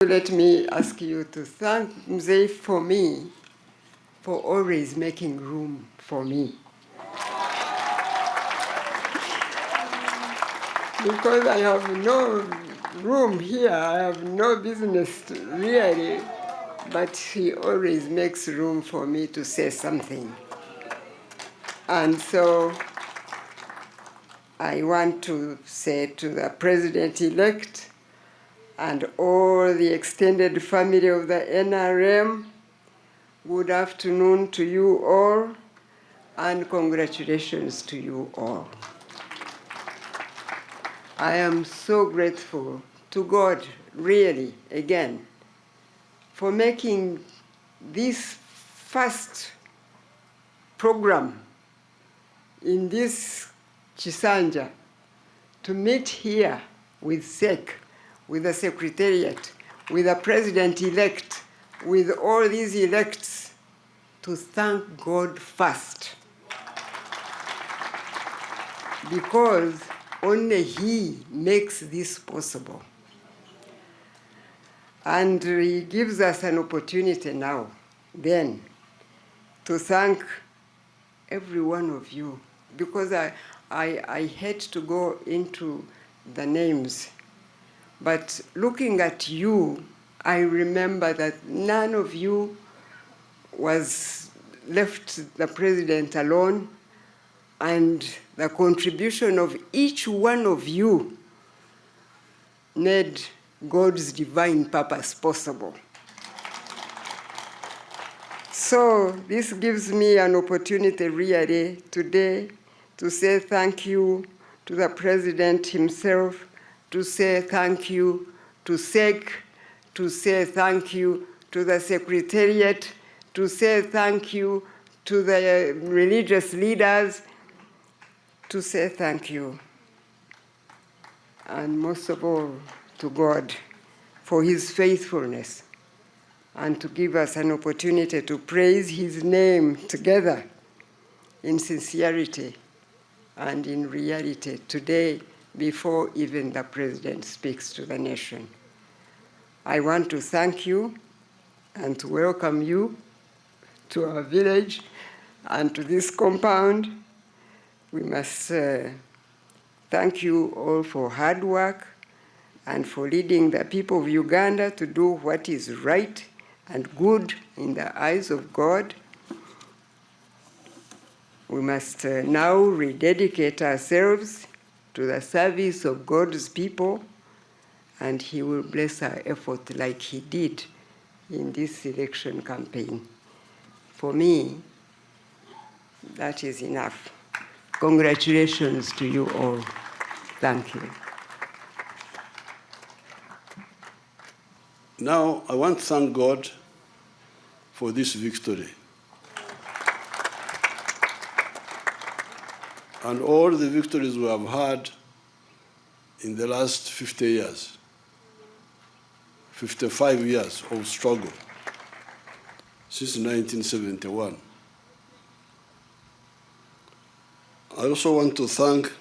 Let me ask you to thank Mzee for me, for always making room for me. Because I have no room here, I have no business really, but he always makes room for me to say something. And so I want to say to the President-elect and all the extended family of the NRM, good afternoon to you all, and congratulations to you all. I am so grateful to God, really, again, for making this first program in this Chisanja to meet here with SEC, with the Secretariat, with the President-elect, with all these elects, to thank God first. Because only He makes this possible. And He gives us an opportunity now, then, to thank every one of you, because I hate to go into the names, but looking at you, I remember that none of you was left the president alone, and the contribution of each one of you made God's divine purpose possible. So this gives me an opportunity really today to say thank you to the President himself, to say thank you to SEC, to say thank you to the Secretariat, to say thank you to the religious leaders, to say thank you, and most of all to God for His faithfulness, and to give us an opportunity to praise His name together in sincerity and in reality today before even the President speaks to the nation. I want to thank you and to welcome you to our village and to this compound. We must thank you all for hard work and for leading the people of Uganda to do what is right and good in the eyes of God. We must now rededicate ourselves to the service of God's people, and He will bless our effort like He did in this election campaign. For me, that is enough. Congratulations to you all. Thank you. Now, I want to thank God for this victory. And all the victories we have had in the last 50 years, 55 years of struggle since 1971. I also want to thank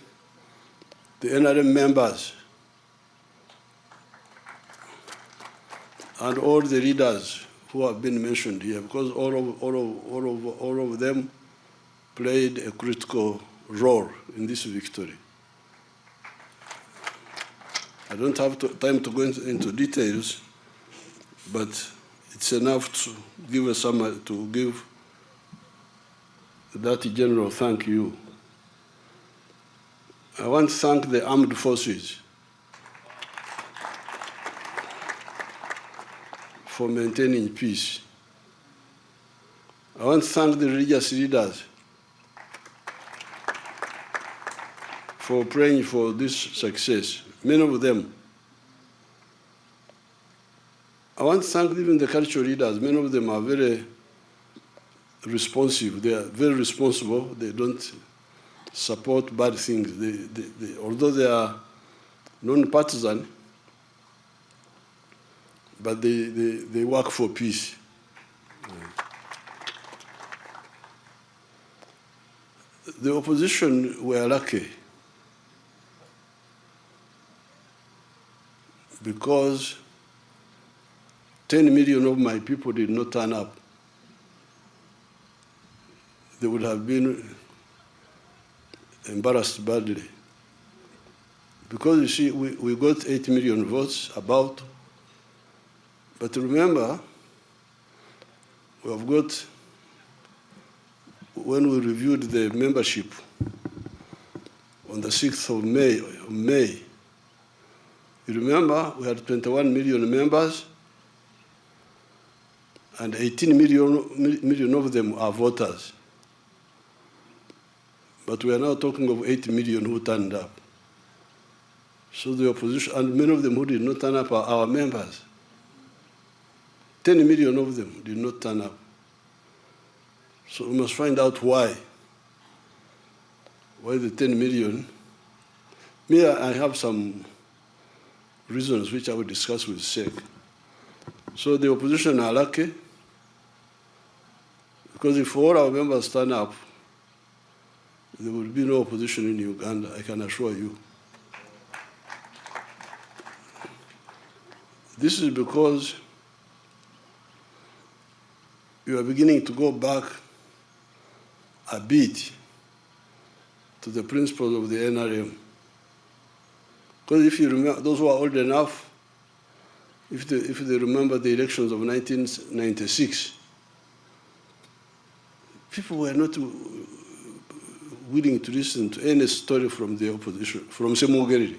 the NRM members and all the leaders who have been mentioned here, because all of them played a critical role in this victory. I don't have time to go into details, but it's enough to give a summary, to give that general thank you. I want to thank the armed forces for maintaining peace. I want to thank the religious leaders for praying for this success, many of them. I want to thank even the cultural leaders. Many of them are very responsive. They are very responsible. They don't support bad things. Although they are non-partisan, but they work for peace. The opposition were lucky because 10 million of my people did not turn up, they would have been embarrassed badly. Because you see, we got 8 million votes about, but remember, we have got, when we reviewed the membership on the 6th of May, you remember we had 21 million members and 18 million of them are voters. But we are now talking of 8 million who turned up. So the opposition, and many of them who did not turn up are our members. 10 million of them did not turn up. So we must find out why. Why the 10 million? Me, I have some reasons which I will discuss with SEC. So the opposition are lucky, because if all our members turn up, there will be no opposition in Uganda, I can assure you. This is because you are beginning to go back a bit to the principles of the NRM. Because if you remember, those who are old enough, if they remember the elections of 1996, people were not willing to listen to any story from the opposition, from Semugeri.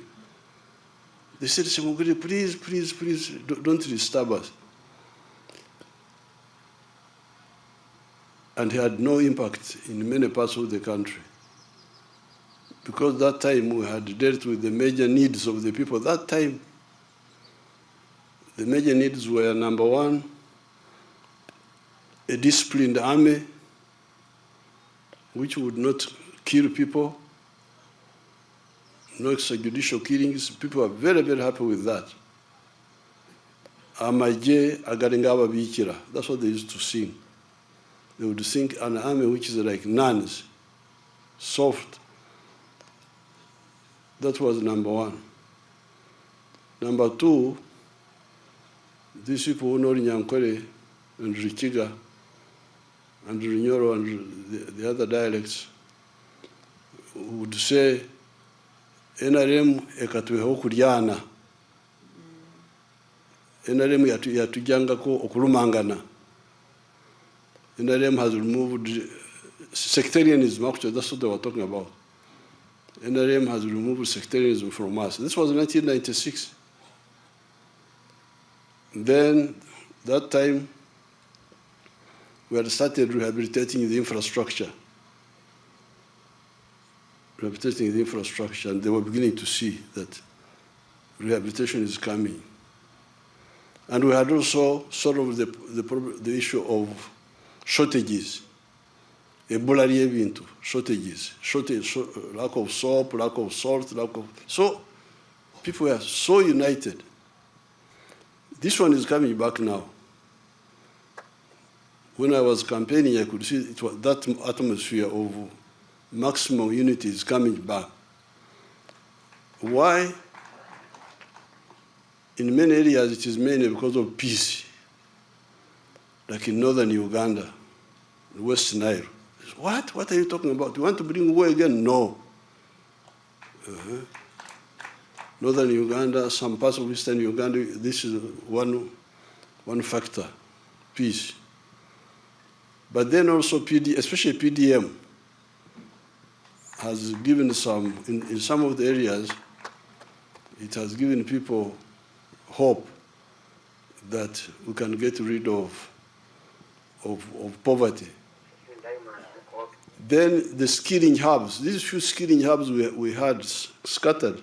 They said, Semugeri, please, please, please, don't disturb us. And he had no impact in many parts of the country. Because that time we had dealt with the major needs of the people. That time, the major needs were, number one, a disciplined army, which would not kill people, no extrajudicial killings. People are very, very happy with that. Amaje agaringaba bikira. That's what they used to sing. They would sing an army which is like nuns, soft. That was number one. Number two, these people who know Nyankore and Rikiga and Rinyoro and the other dialects would say, NRM ekatuweho kulyana. NRM yatujangako okulumangana. NRM has removed sectarianism, actually, that's what they were talking about. NRM has removed sectarianism from us. This was 1996. Then, that time, we had started rehabilitating the infrastructure. Rehabilitating the infrastructure, and they were beginning to see that rehabilitation is coming. And we had also solved the issue of shortages. Shortages, lack of soap, lack of salt, So people were so united. This one is coming back now. When I was campaigning, I could see it was that atmosphere of maximum unity is coming back. Why? In many areas, it is mainly because of peace. Like in northern Uganda, West Nile. What? What are you talking about? You want to bring war again? No. Northern Uganda, some parts of eastern Uganda, this is one factor, peace. But then also especially PDM, has given in some of the areas, it has given people hope that we can get rid of poverty. Then the skilling hubs, these few skilling hubs we had scattered,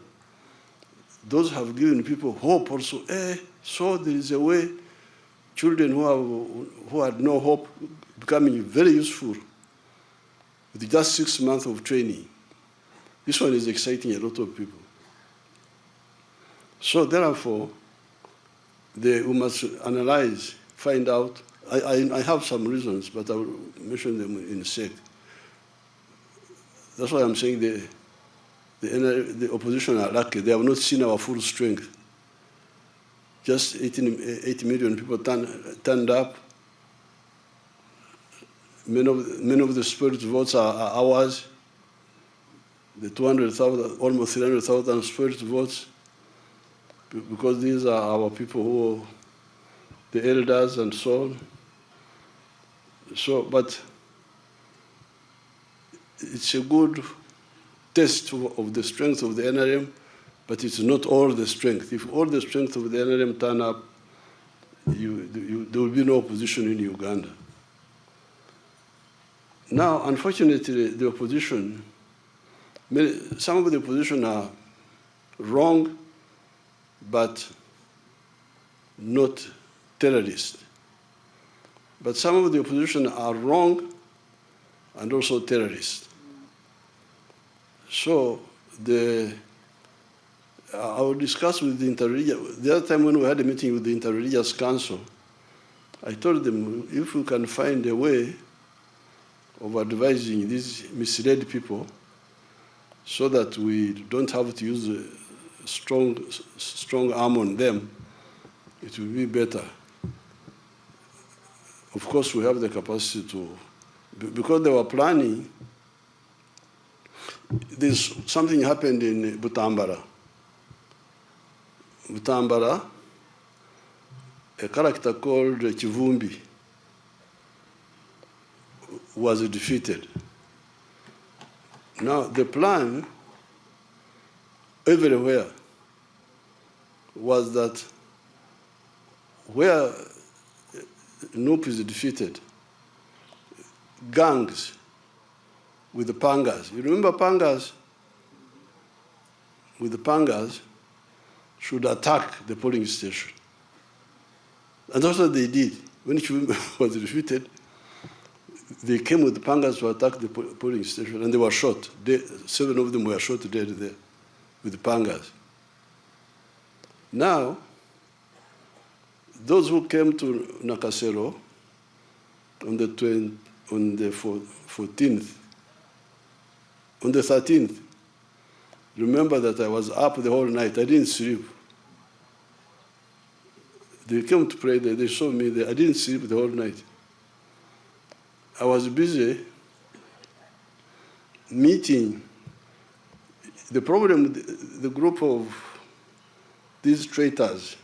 those have given people hope also. So there is a way children who had no hope becoming very useful with just 6 months of training. This one is exciting a lot of people. So therefore, we must analyze, find out. I have some reasons, but I will mention them in a sec. That's why I'm saying the opposition are lucky. They have not seen our full strength. just 80 million people turned up. Many of the spirit votes are ours. The 200,000, almost 300,000 spirit votes, because these are our people who, the elders and so on. So, but it's a good test of the strength of the NRM, but it's not all the strength. If all the strength of the NRM turn up, there will be no opposition in Uganda. Now, unfortunately, the opposition, some of the opposition are wrong, but not terrorists. But some of the opposition are wrong and also terrorists. So I will discuss with the interreligious. The other time when we had a meeting with the Interreligious Council, I told them if we can find a way of advising these misled people so that we don't have to use a strong arm on them, it will be better. Of course, we have the capacity to, because they were planning, there's something happened in Butambara. Butambara, a character called Chivumbi was defeated. Now, the plan everywhere was that where Nup is defeated, gangs with the pangas. You remember pangas? With the pangas should attack the polling station. And that's what they did. When Chivumbi was defeated, they came with the pangas to attack the polling station, and they were shot. 7 of them were shot dead there with the pangas. Now, those who came to Nakasero on the 14th, on the 13th, remember that I was up the whole night. I didn't sleep. They came to pray there. They saw me there. I didn't sleep the whole night. I was busy meeting. The problem, the group of these traitors,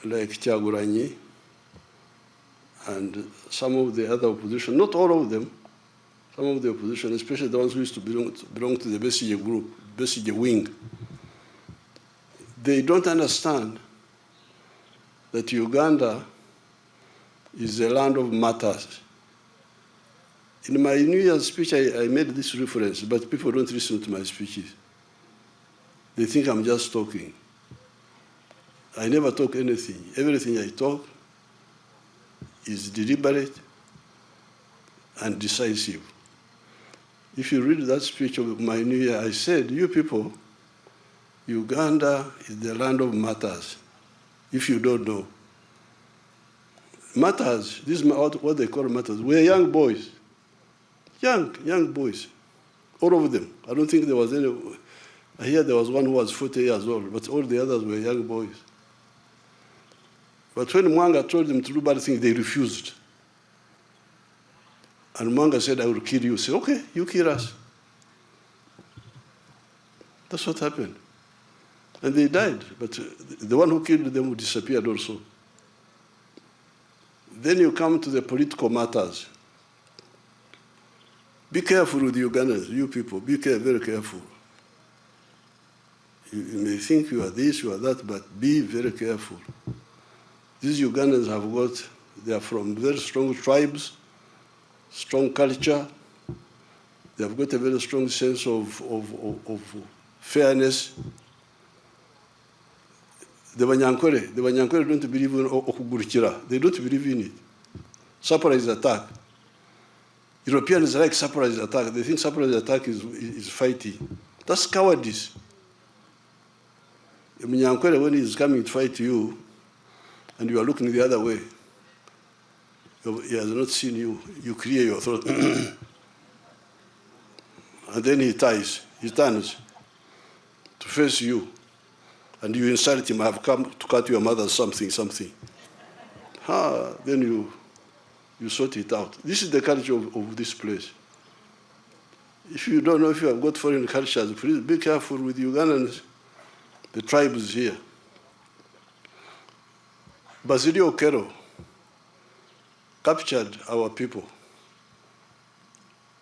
like Kyagulanyi and some of the other opposition, not all of them, some of the opposition, especially the ones who used to belong to the Besigye group, Besigye wing, they don't understand that Uganda is a land of matters. In my New Year's speech, I made this reference, but people don't listen to my speeches. They think I'm just talking. I never talk anything. Everything I talk is deliberate and decisive. If you read that speech of my New Year, I said, you people, Uganda is the land of matters, if you don't know. Matters, this is what they call matters. We're young boys, young boys, all of them. I don't think there was any, I hear there was one who was 40 years old, but all the others were young boys. But when Mwanga told them to do bad things, they refused. And Mwanga said, I will kill you. He said, okay, you kill us. That's what happened. And they died, but the one who killed them disappeared also. Then you come to the political matters. Be careful with the Ugandans, you people, be very careful. You may think you are this, you are that, but be very careful. These Ugandans have got, they are from very strong tribes, strong culture. They have got a very strong sense of fairness. The Banyankore don't believe in Okugurukira. They don't believe in it. Surprise attack. Europeans like surprise attack. They think surprise attack is fighting. That's cowardice. The Banyankore, when he's coming to fight you, and you are looking the other way, he has not seen you, you clear your throat. And then he turns to face you. and you insult him, I have come to cut your mother something. Then you sort it out. This is the culture of this place. If you don't know if you have got foreign cultures, please be careful with Ugandans, the tribes here. Basilio Kero captured our people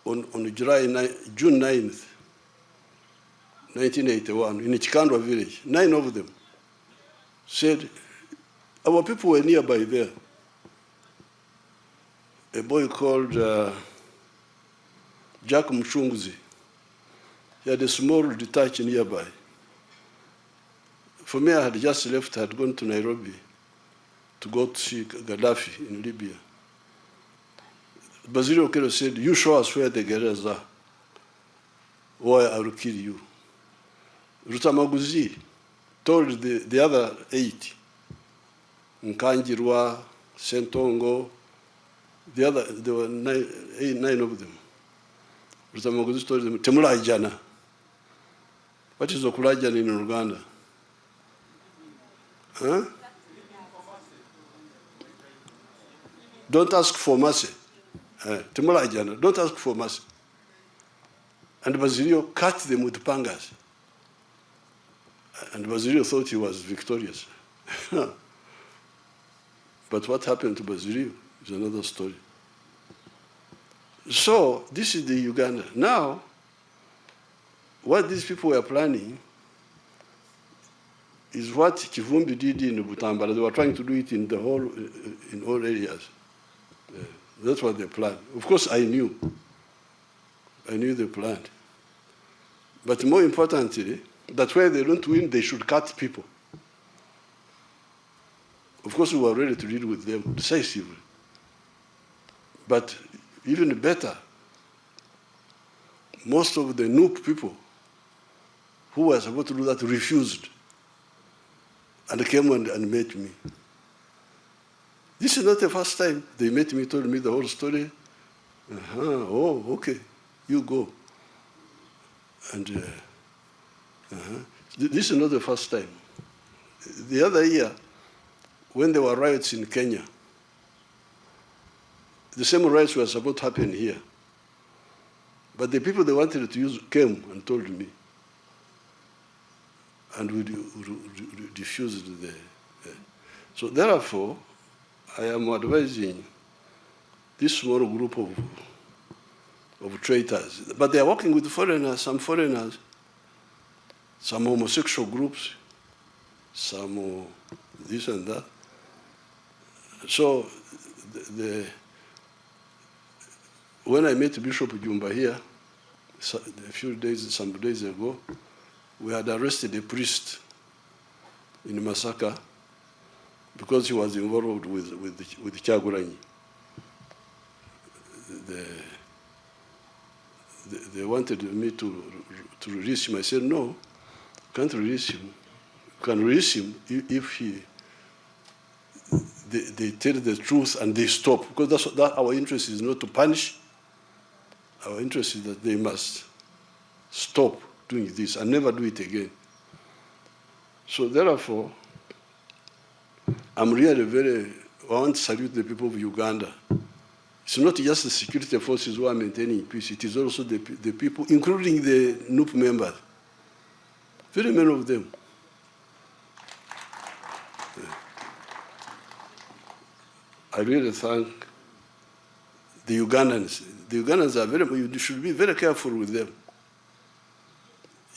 on June 9th, 1981, in Chikandwa village. 9 of them said, our people were nearby there. A boy called Jack Mchunguzi. He had a small detachment nearby. For me, I had just left, I had gone to Nairobi to go to see Gaddafi in Libya. Basilio Kero said, you show us where the guerrillas are, or I will kill you. Rutamaguzi told the other 8, Nkanjirwa, Sentongo, there were 9 of them. Rutamaguzi told them, Temulajana. What is Okulajana in Uganda? Huh? Don't ask for mercy. Temulajana, don't ask for mercy. And Basilio cut them with pangas. And Basilio thought he was victorious. But what happened to Basilio is another story. So this is the Uganda. Now, what these people were planning is what Kivumbi did in Butambala. They were trying to do it in all areas. That's what they planned. Of course, I knew they planned. But more importantly, that where they don't win, they should cut people. Of course, we were ready to deal with them decisively. But even better, most of the Nup people who were supposed to do that refused and came and met me. This is not the first time they met me, told me the whole story. Oh, okay, you go. And this is not the first time. The other year, when there were riots in Kenya, the same riots were supposed to happen here. But the people they wanted to use came and told me. And we refused the. So therefore, I am advising this small group of traitors. But they are working with foreigners, some homosexual groups, some this and that. So when I met Bishop Jumba here, some days ago, we had arrested a priest in Masaka because he was involved with Kyagulanyi. They wanted me to release him. I said, no, you can't release him. You can release him if they tell the truth and they stop. Because that our interest is not to punish. Our interest is that they must stop doing this and never do it again. So therefore, I'm really I want to salute the people of Uganda. It's not just the security forces who are maintaining peace, it is also the people, including the NUP members. Very many of them. I really thank the Ugandans. The Ugandans are you should be very careful with them.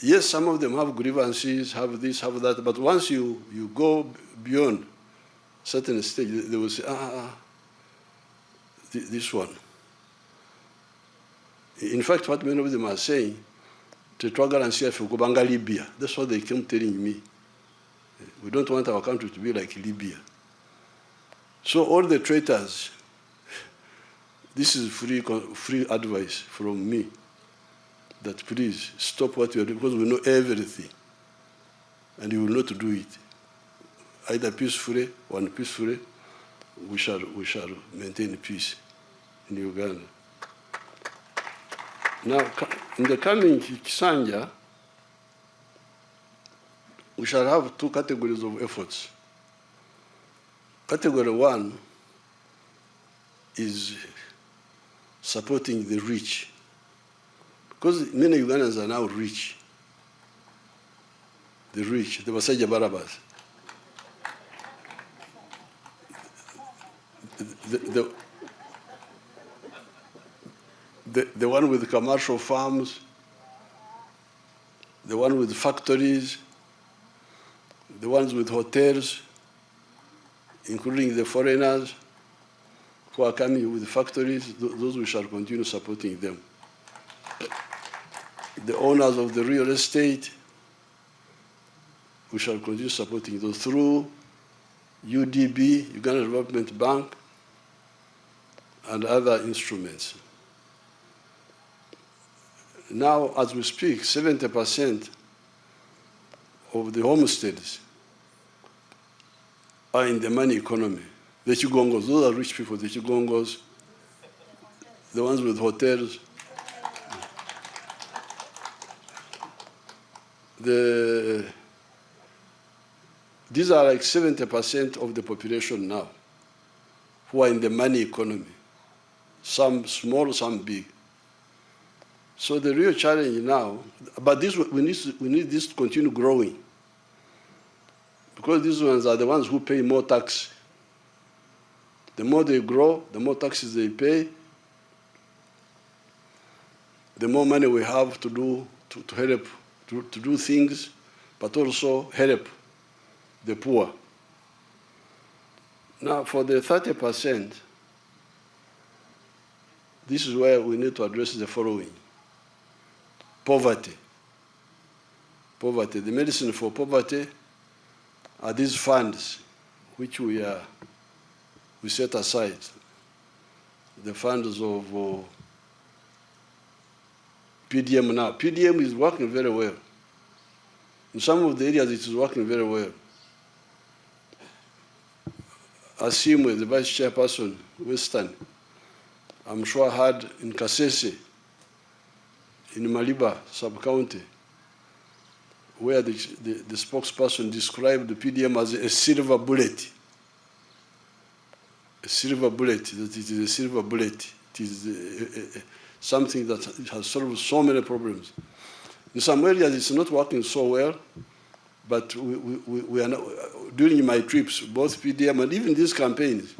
Yes, some of them have grievances, have this, have that, but once you go beyond certain stage, they will say, this one. In fact, what many of them are saying, Libya. That's what they came telling me. We don't want our country to be like Libya. So all the traitors, this is free advice from me, that please stop what you are doing, because we know everything, and you will not do it. Either peacefully or unpeacefully, we shall maintain peace in Uganda. Now, in the coming Kisanja, we shall have two categories of efforts. Category one is supporting the rich, because many Ugandans are now rich. The rich, the Basajja Barabas. The one with commercial farms, the one with factories, the ones with hotels, including the foreigners who are coming with factories, those we shall continue supporting them. The owners of the real estate, we shall continue supporting those through UDB, Uganda Development Bank, and other instruments. Now, as we speak, 70% of the homesteads are in the money economy. The Chigongos, those are rich people, the Chigongos, the ones with hotels. These are like 70% of the population now who are in the money economy. Some small, some big. So the real challenge now, but this, we need this to continue growing, because these ones are the ones who pay more tax. The more they grow, the more taxes they pay, the more money we have to do to help to do things, but also help the poor. Now, for the 30%, this is where we need to address the following. Poverty. Poverty. The medicine for poverty are these funds which we set aside. The funds of PDM now. PDM is working very well. In some of the areas, it is working very well. Asimwe, the vice chairperson, Western, I'm sure had in Kasese, in Maliba sub-county, where the spokesperson described the PDM as a silver bullet. A silver bullet, that it is a silver bullet. It is something that has solved so many problems. In some areas, it's not working so well, but we are not, during my trips, both PDM and even these campaigns,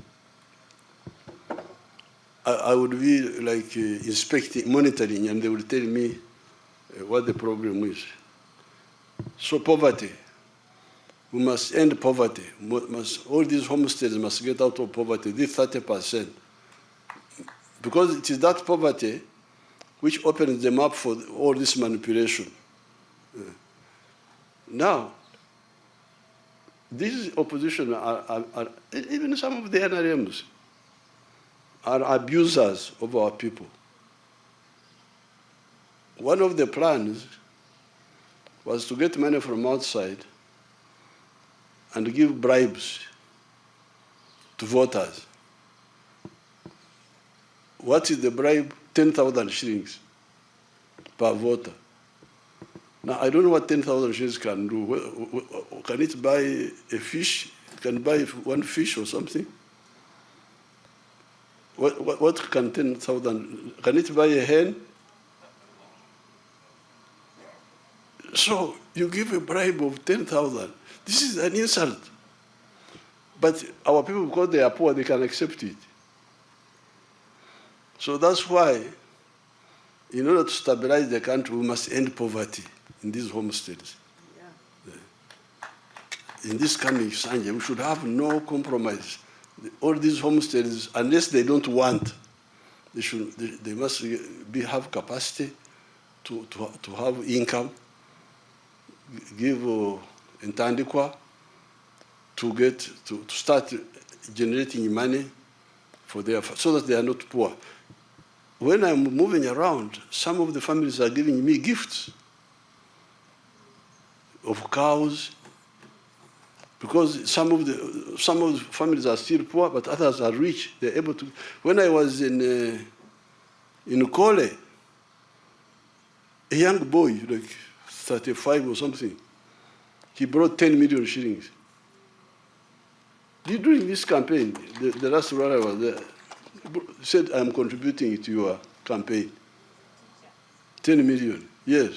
I would be like inspecting, monitoring, and they would tell me what the problem is. So poverty, we must end poverty. All these homesteads must get out of poverty, this 30%. Because it is that poverty which opens them up for all this manipulation. Now, these opposition are even some of the NRMs, are abusers of our people. One of the plans was to get money from outside and give bribes to voters. What is the bribe? 10,000 shillings per voter. Now, I don't know what 10,000 shillings can do. Can it buy a fish? Can it buy one fish or something? What can 10,000, can it buy a hen? So you give a bribe of 10,000. This is an insult. But our people, because they are poor, they can accept it. So that's why, in order to stabilize the country, we must end poverty in these homesteads. Yeah. In this coming Sanje, we should have no compromise. All these homesteads, unless they don't want, they must have capacity to have income, give intandikwa to start generating money for their, so that they are not poor. When I'm moving around, some of the families are giving me gifts of cows, because some of the families are still poor, but others are rich. They're able to. When I was in Kole, a young boy, like 35 or something, He brought 10 million shillings. During this campaign, the last one I was there, said, I'm contributing to your campaign. 10 million, yes.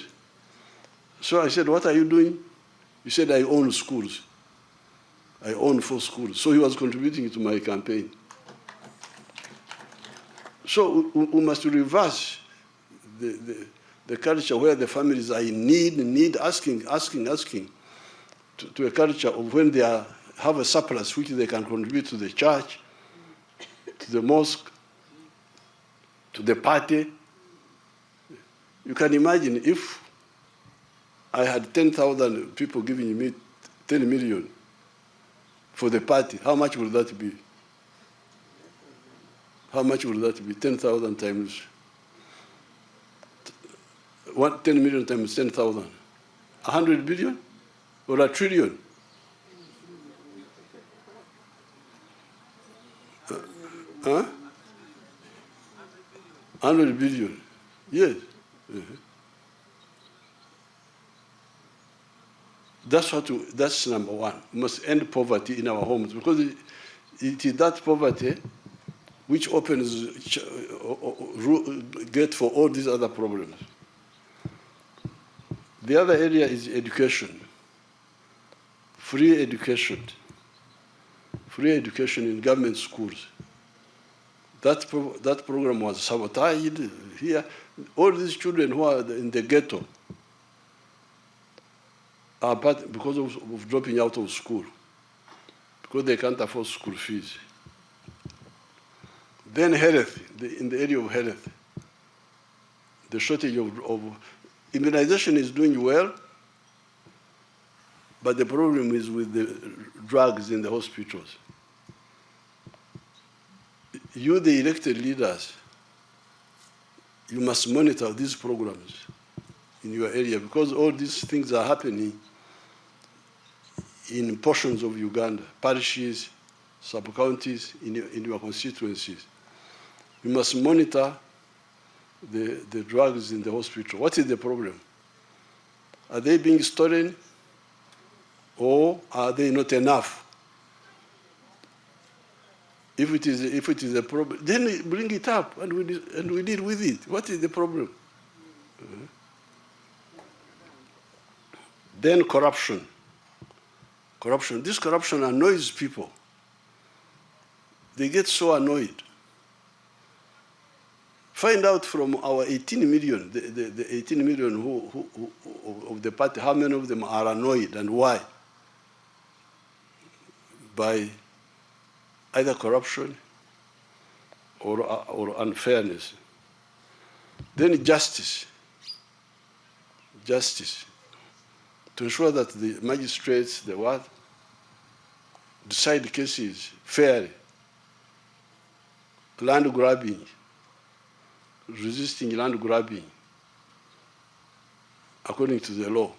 So I said, what are you doing? He said, I own schools. I own 4 schools. So he was contributing to my campaign. So we must reverse the culture where the families are in need, asking, to a culture of when they have a surplus which they can contribute to the church, to the mosque, to the party. You can imagine if I had 10,000 people giving me 10 million for the party, how much would that be? How much would that be? 10,000 times 10 million times 10,000. 100 billion or a trillion? Huh? 100 billion. Yes. That's number one. We must end poverty in our homes, because it is that poverty which opens gate for all these other problems. The other area is education. Free education. Free education in government schools. That program was sabotaged here. All these children who are in the ghetto are because of dropping out of school, because they can't afford school fees. Then health, in the area of health, the shortage of immunization is doing well, but the problem is with the drugs in the hospitals. You, the elected leaders, you must monitor these programs in your area, because all these things are happening in portions of Uganda, parishes, sub-counties, in your constituencies. You must monitor the drugs in the hospital. What is the problem? Are they being stolen, or are they not enough? If it is a problem, then bring it up and we deal with it. What is the problem? Then corruption. This corruption annoys people. They get so annoyed. Find out from our 18 million, the 18 million who of the party, how many of them are annoyed and why? By either corruption or unfairness. Then justice. To ensure that the magistrates, decide cases fairly. Land grabbing, resisting land grabbing according to the law.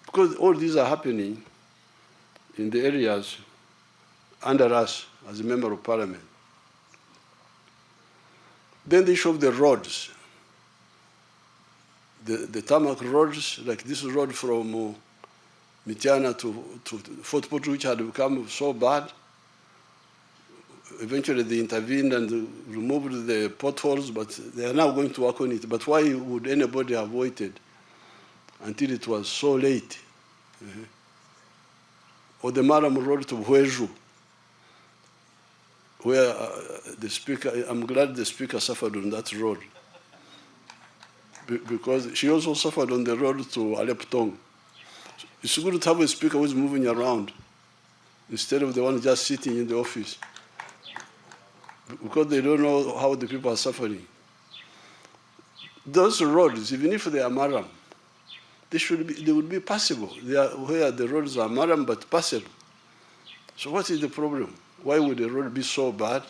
Because all these are happening in the areas under us as a member of parliament. Then the issue of the roads. The tarmac roads, like this road from Mitiana to Fort Portal, which had become so bad. Eventually they intervened and removed the potholes, but they are now going to work on it. But why would anybody have waited until it was so late? Or the Maram Road to Hweju, where the speaker, I'm glad the speaker suffered on that road, because she also suffered on the road to Aleptong. It's good to have a speaker who's moving around instead of the one just sitting in the office, because they don't know how the people are suffering. Those roads, even if they are Maram, they would be passable. They are where the roads are Maram but passable. So what is the problem? Why would the road be so bad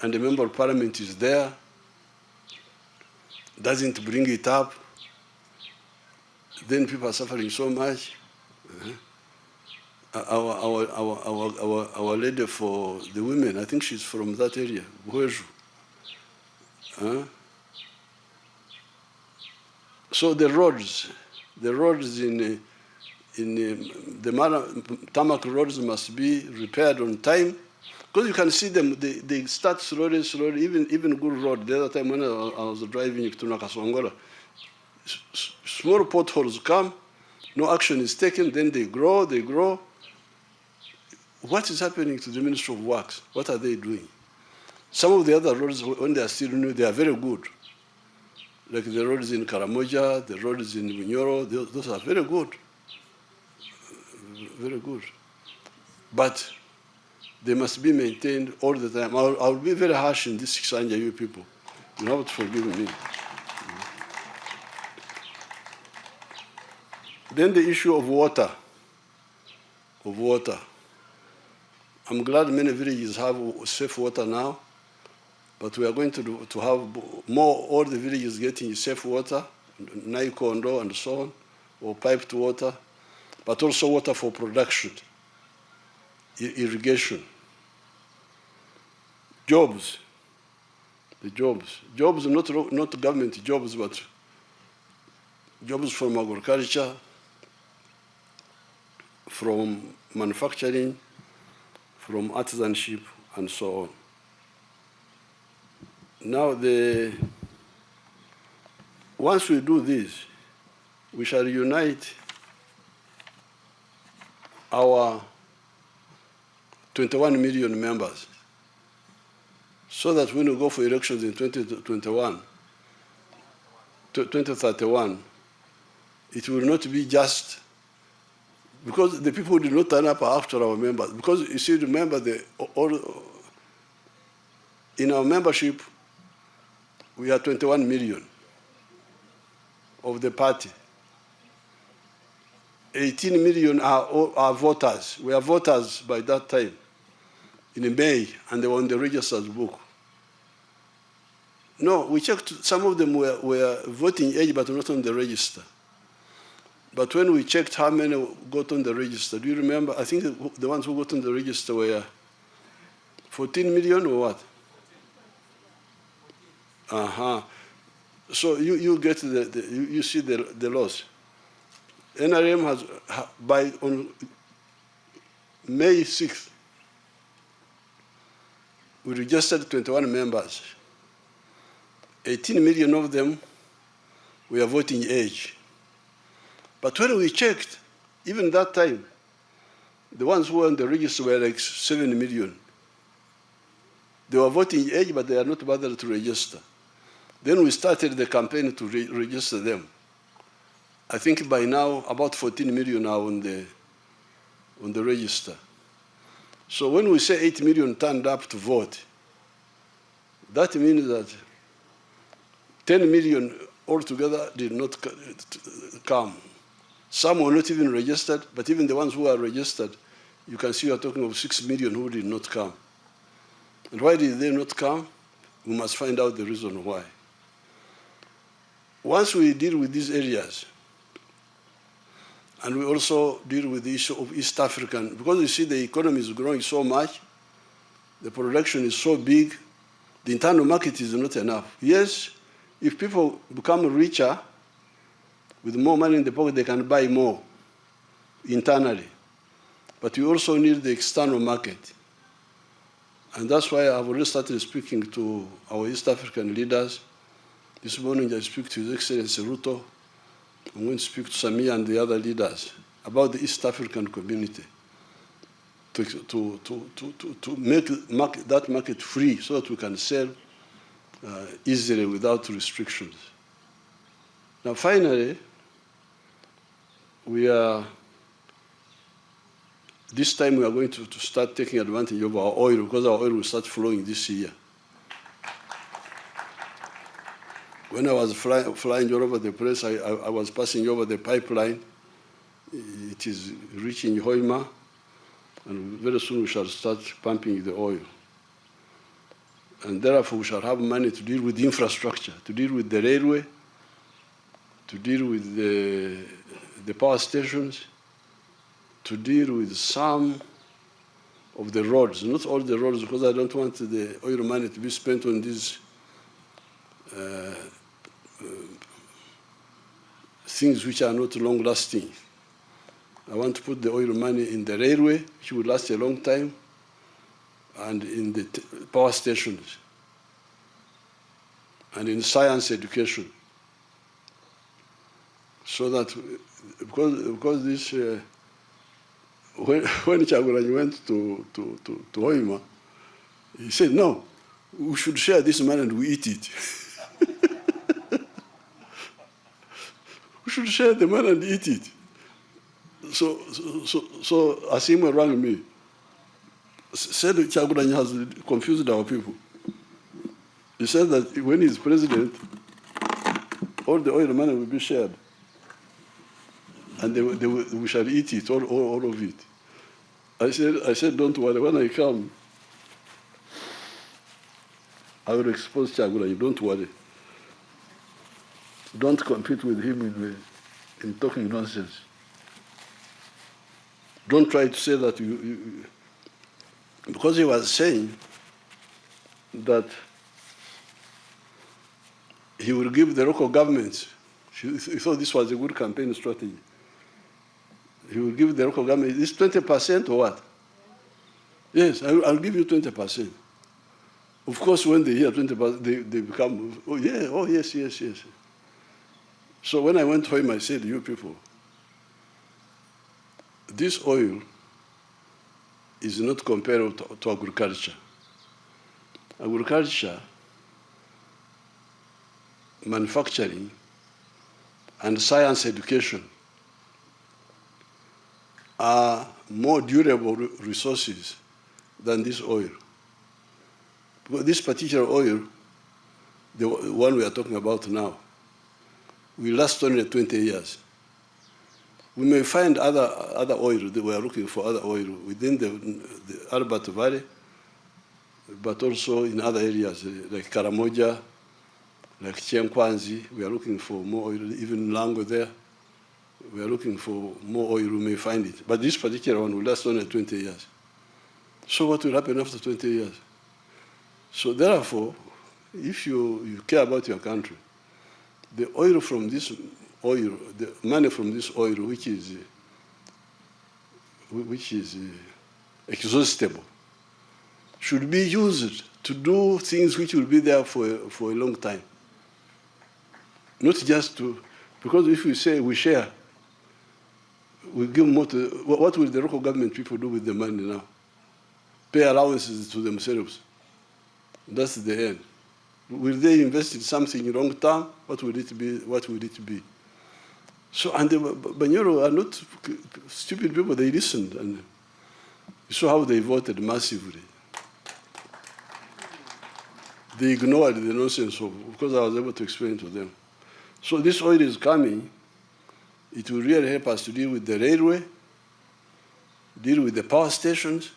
and the member of parliament is there, doesn't bring it up, then people are suffering so much? Our lady for the women, I think she's from that area, Hweju. So the roads in the tarmac roads must be repaired on time. Because you can see them, they start slowly, even good road. The other time when I was driving to Nakasongola, small potholes come, no action is taken, then they grow. What is happening to the Ministry of Works? What are they doing? Some of the other roads, when they are still new, they are very good. Like the roads in Karamoja, the roads in Bunyoro, those are very good. Very good. But they must be maintained all the time. I'll be very harsh in this Kisanja, you people. You have to forgive me. Then the issue of water. I'm glad many villages have safe water now, but we are going to have all the villages getting safe water, Naikondo and so on, or piped water, but also water for production, irrigation. Jobs, not government jobs, but jobs from agriculture, from manufacturing, from artisanship, and so on. Now, once we do this, we shall unite our 21 million members, so that when we go for elections in 2031, it will not be just because the people did not turn up after our members. Because you see, remember, in our membership, we are 21 million of the party. 18 million are voters. We are voters by that time, in May, and they were on the registered book. No, we checked, some of them were voting age, but not on the register. But when we checked how many got on the register, do you remember? I think the ones who got on the register were 14 million or what? So you get you see the loss. NRM has, on May 6th, we registered 21 members. 18 million of them were voting age. But when we checked, even that time, the ones who were on the register were like 7 million. They were voting age, but they are not bothered to register. Then we started the campaign to register them. I think by now, about 14 million are on the register. So when we say 8 million turned up to vote, that means that 10 million altogether did not come. Some were not even registered, but even the ones who are registered, you can see we are talking of 6 million who did not come. And why did they not come? We must find out the reason why. Once we deal with these areas, and we also deal with the issue of East African, because you see the economy is growing so much, the production is so big, the internal market is not enough. Yes, if people become richer, with more money in the pocket, they can buy more internally. But we also need the external market. And that's why I've already started speaking to our East African leaders. This morning I speak to His Excellency Ruto. I'm going to speak to Samia and the other leaders about the East African community to make that market free so that we can sell easily without restrictions. Now, finally, this time we are going to start taking advantage of our oil, because our oil will start flowing this year. When I was flying all over the place, I was passing over the pipeline. It is reaching Hoima, and very soon we shall start pumping the oil. And therefore, we shall have money to deal with the infrastructure, to deal with the railway, to deal with the power stations, to deal with some of the roads, not all the roads, because I don't want the oil money to be spent on these things which are not long-lasting. I want to put the oil money in the railway, which will last a long time, and in the power stations, and in science education. So that, because this, when Chagulanyi went to Hoima, he said, no, we should share this money and we eat it. We should share the money and eat it. So Asima rang me, said Chagulanyi has confused our people. He said that when he's president, all the oil money will be shared. And we shall eat it, all of it. I said, don't worry, when I come, I will expose Chagulanyi, don't worry. Don't compete with him in talking nonsense. Don't try to say that because he was saying that he will give the local governments, he thought this was a good campaign strategy. He will give the local government, this 20% or what? Yes, I'll give you 20%. Of course, when they hear 20%, they become, oh yeah, oh yes, yes, yes. So when I went to him, I said, you people, this oil is not comparable to agriculture. Agriculture, manufacturing, and science education are more durable resources than this oil. Because this particular oil, the one we are talking about now, will last only 20 years. We may find other oil, we are looking for other oil within the Albert Valley, but also in other areas like Karamoja, like Chenkwanzi, we are looking for more oil, even Lango there. We are looking for more oil, we may find it. But this particular one will last only 20 years. So what will happen after 20 years? So therefore, if you care about your country, the oil from this oil, the money from this oil, which is exhaustible, should be used to do things which will be there for a long time. Not just to, because if we say we share, we give more to, what will the local government people do with the money now? Pay allowances to themselves. That's the end. Will they invest in something long term? What will it be? What will it be? So, and the Banyoro are not stupid people, they listened. And you saw how they voted massively. They ignored the nonsense because I was able to explain to them. So this oil is coming. It will really help us to deal with the railway, deal with the power stations,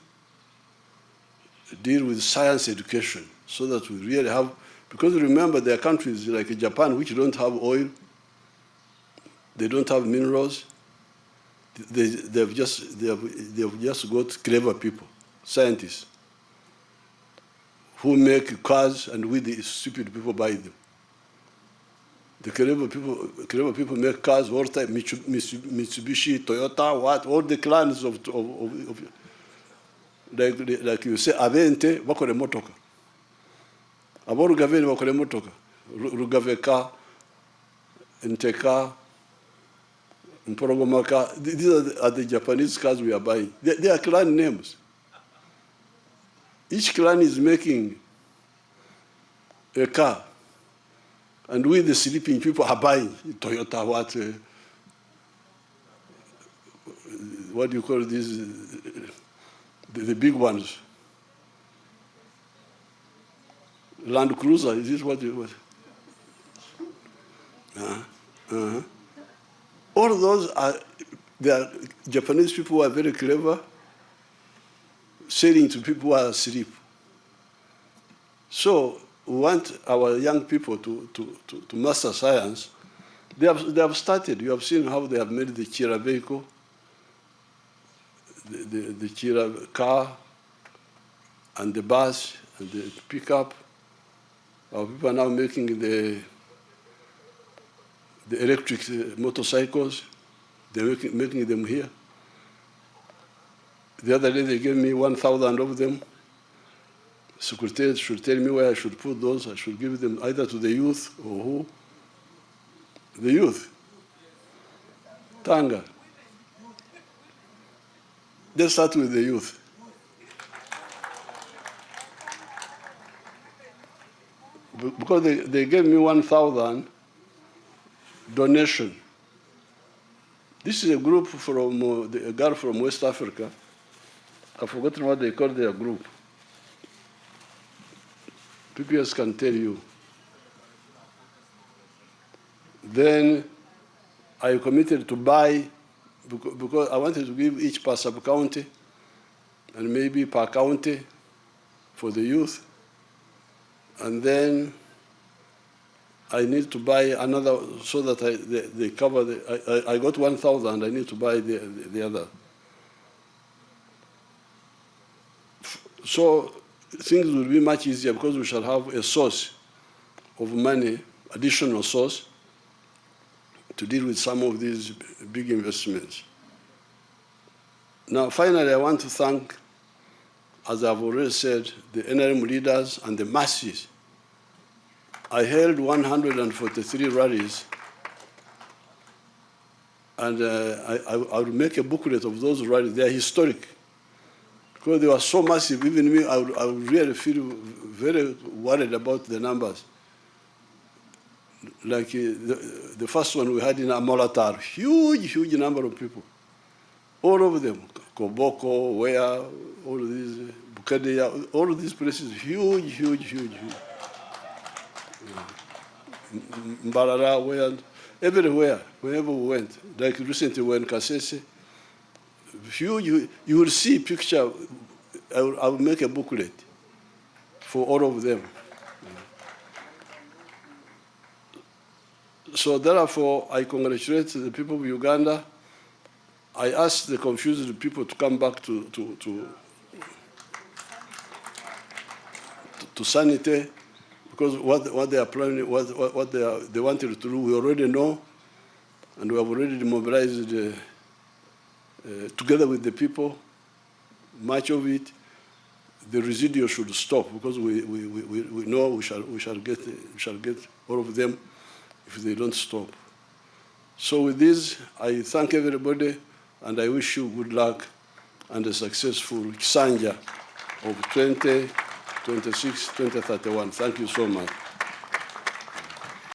deal with science education, so that we really have, because remember there are countries like Japan which don't have oil, they don't have minerals, they've just got clever people, scientists, who make cars and we the stupid people buy them. The clever people make cars all the time, Mitsubishi, Toyota, what, all the clans of like you say, Avente, bakore motoka. Abo Rugaveni bakore motoka. Rugaveka, Nteka, Mporogomaka. These are the Japanese cars we are buying. They are clan names. Each clan is making a car. And we, the sleeping people, are buying Toyota, what do you call these, the big ones? Land Cruiser, is this what you want? All of those are Japanese people who are very clever, selling to people who are asleep. So we want our young people to master science. They have started. You have seen how they have made the Chira vehicle, the Chira car, and the bus, and the pickup. Our people are now making the electric motorcycles. They're making them here. The other day they gave me 1,000 of them. Secretary should tell me where I should put those. I should give them either to the youth or who? The youth. Tanga. Let's start with the youth. Because they gave me 1,000 donation. This is a group from a girl from West Africa. I've forgotten what they call their group. PPS can tell you. Then I committed to buy, because I wanted to give each per sub-county and maybe per county for the youth. And then I need to buy another so that they cover I got 1,000, I need to buy the other. So things will be much easier because we shall have a source of money, additional source, to deal with some of these big investments. Now, finally, I want to thank, as I've already said, the NRM leaders and the masses. I held 143 rallies, and I will make a booklet of those rallies. They are historic, because they were so massive. Even me, I would really feel very worried about the numbers. Like the first one we had in Amolatar, huge number of people. All of them, Koboko, where, all of these, Bukadeya, all of these places, huge. Mbarara, where, everywhere, wherever we went. Like recently when Kasese, huge, you will see picture, I will make a booklet for all of them. So therefore, I congratulate the people of Uganda. I ask the confused people to come back to sanity, because what they are planning, what they wanted to do, we already know, and we have already mobilized together with the people. Much of it, the residual should stop, because we know we shall get all of them if they don't stop. So with this, I thank everybody, and I wish you good luck and a successful Kisanja of 2026-2031. Thank you so much.